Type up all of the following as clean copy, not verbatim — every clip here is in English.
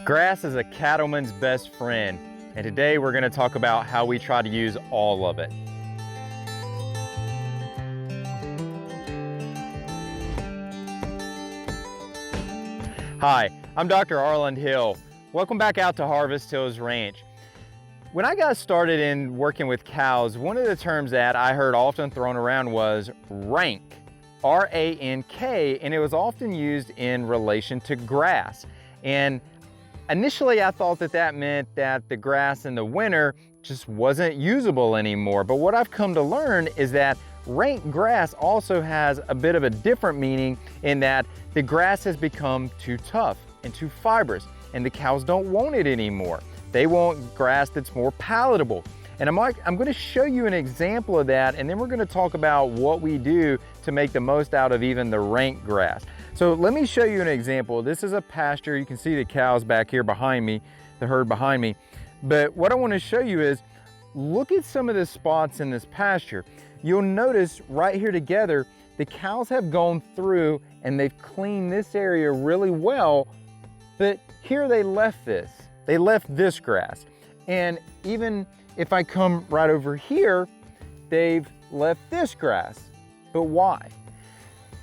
Grass is a cattleman's best friend, and today we're going to talk about how we try to use all of it. Hi, I'm Dr. Arland Hill. Welcome back out to Harvest Hills Ranch. When I got started in working with cows, one of the terms that I heard often thrown around was rank, R-A-N-K, and it was often used in relation to grass. And initially I thought that meant that the grass in the winter just wasn't usable anymore. But what I've come to learn is that rank grass also has a bit of a different meaning, in that the grass has become too tough and too fibrous, and the cows don't want it anymore. They want grass that's more palatable. And I'm going to show you an example of that, and then we're going to talk about what we do to make the most out of even the rank grass. So let me show you an example. This is a pasture. You can see the cows back here behind me, the herd behind me. But what I want to show you is, look at some of the spots in this pasture. You'll notice right here together, the cows have gone through and they've cleaned this area really well, but here they left this. They left this grass. And even if I come right over here, they've left this grass. But why?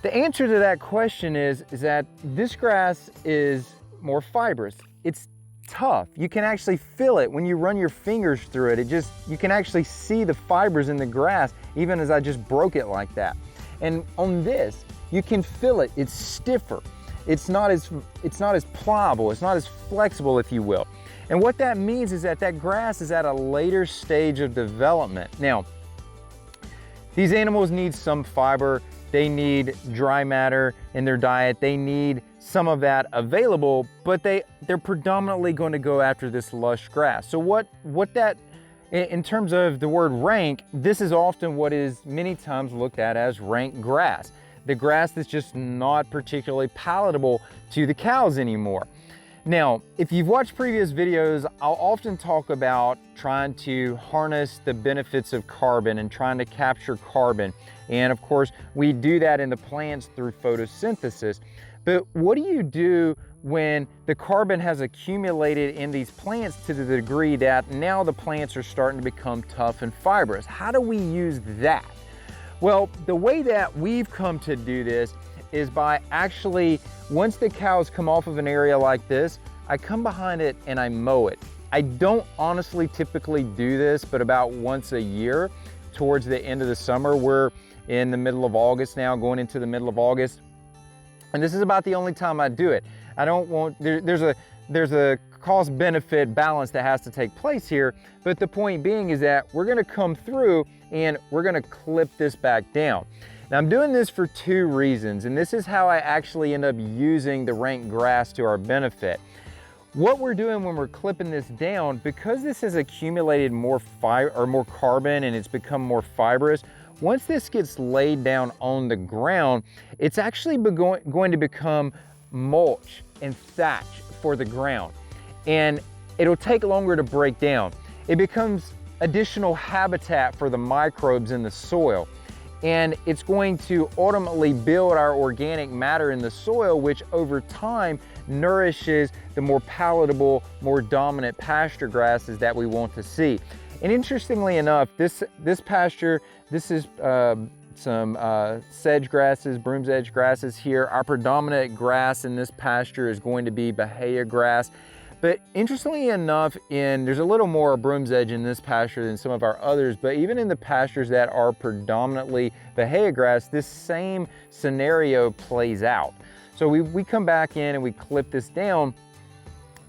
The answer to that question is that this grass is more fibrous. It's tough. You can actually feel it when you run your fingers through it. You can actually see the fibers in the grass, even as I just broke it like that. And on this, you can feel it. It's stiffer. It's not as pliable. It's not as flexible, if you will. And what that means is that grass is at a later stage of development. Now, these animals need some fiber. They need dry matter in their diet. They need some of that available, but they're predominantly going to go after this lush grass. So what that, in terms of the word rank, this is often what is many times looked at as rank grass. The grass that's just not particularly palatable to the cows anymore. Now, if you've watched previous videos, I'll often talk about trying to harness the benefits of carbon and trying to capture carbon. And of course, we do that in the plants through photosynthesis. But what do you do when the carbon has accumulated in these plants to the degree that now the plants are starting to become tough and fibrous? How do we use that? Well, the way that we've come to do this is by actually, once the cows come off of an area like this, I come behind it and I mow it. I don't honestly typically do this, but about once a year towards the end of the summer. We're in the middle of August now, going into the middle of August. And this is about the only time I do it. I don't want, there's a cost-benefit balance that has to take place here, but the point being is that we're gonna come through and we're gonna clip this back down. Now I'm doing this for two reasons, and this is how I actually end up using the rank grass to our benefit. What we're doing when we're clipping this down, because this has accumulated more carbon and it's become more fibrous, once this gets laid down on the ground, it's actually going to become mulch and thatch for the ground. And it'll take longer to break down. It becomes additional habitat for the microbes in the soil. And it's going to ultimately build our organic matter in the soil, which over time nourishes the more palatable, more dominant pasture grasses that we want to see. And interestingly enough, this pasture, this is some sedge grasses, broom's edge grasses here. Our predominant grass in this pasture is going to be Bahia grass. But interestingly enough, there's a little more broom's edge in this pasture than some of our others, but even in the pastures that are predominantly Bahia grass, this same scenario plays out. So we come back in and we clip this down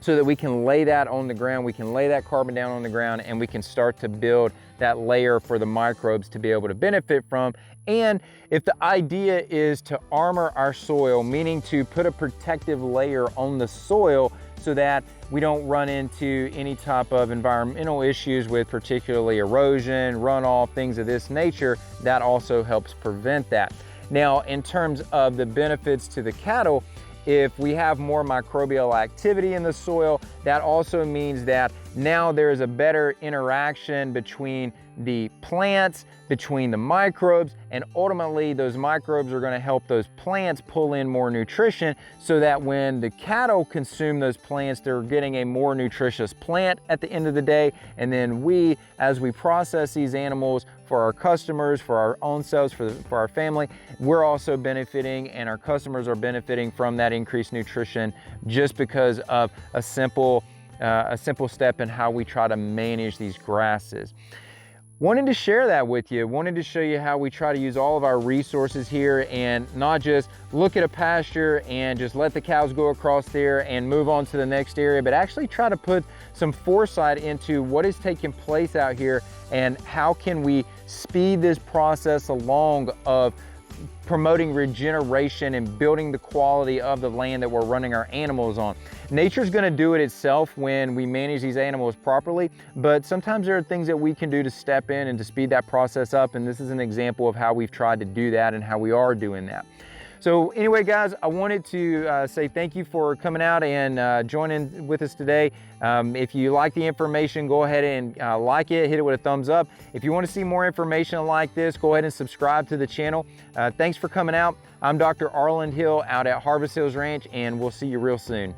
so that we can lay that on the ground, we can lay that carbon down on the ground, and we can start to build that layer for the microbes to be able to benefit from. And if the idea is to armor our soil, meaning to put a protective layer on the soil so that we don't run into any type of environmental issues with particularly erosion, runoff, things of this nature, that also helps prevent that. Now, in terms of the benefits to the cattle, If we have more microbial activity in the soil, that also means that now there is a better interaction between the plants, between the microbes, and ultimately those microbes are going to help those plants pull in more nutrition, so that when the cattle consume those plants, they're getting a more nutritious plant at the end of the day. And then we, as we process these animals for our customers, for our own selves, for our family, we're also benefiting, and our customers are benefiting from that increased nutrition, just because of a simple step in how we try to manage these grasses. Wanted to share that with you. Wanted to show you how we try to use all of our resources here, and not just look at a pasture and just let the cows go across there and move on to the next area, but actually try to put some foresight into what is taking place out here and how can we speed this process along of promoting regeneration and building the quality of the land that we're running our animals on. Nature's going to do it itself when we manage these animals properly, but sometimes there are things that we can do to step in and to speed that process up, and this is an example of how we've tried to do that and how we are doing that. So anyway, guys, I wanted to say thank you for coming out and joining with us today. If you like the information, go ahead and like it, hit it with a thumbs up. If you want to see more information like this, go ahead and subscribe to the channel. Thanks for coming out. I'm Dr. Arland Hill out at Harvest Hills Ranch, and we'll see you real soon.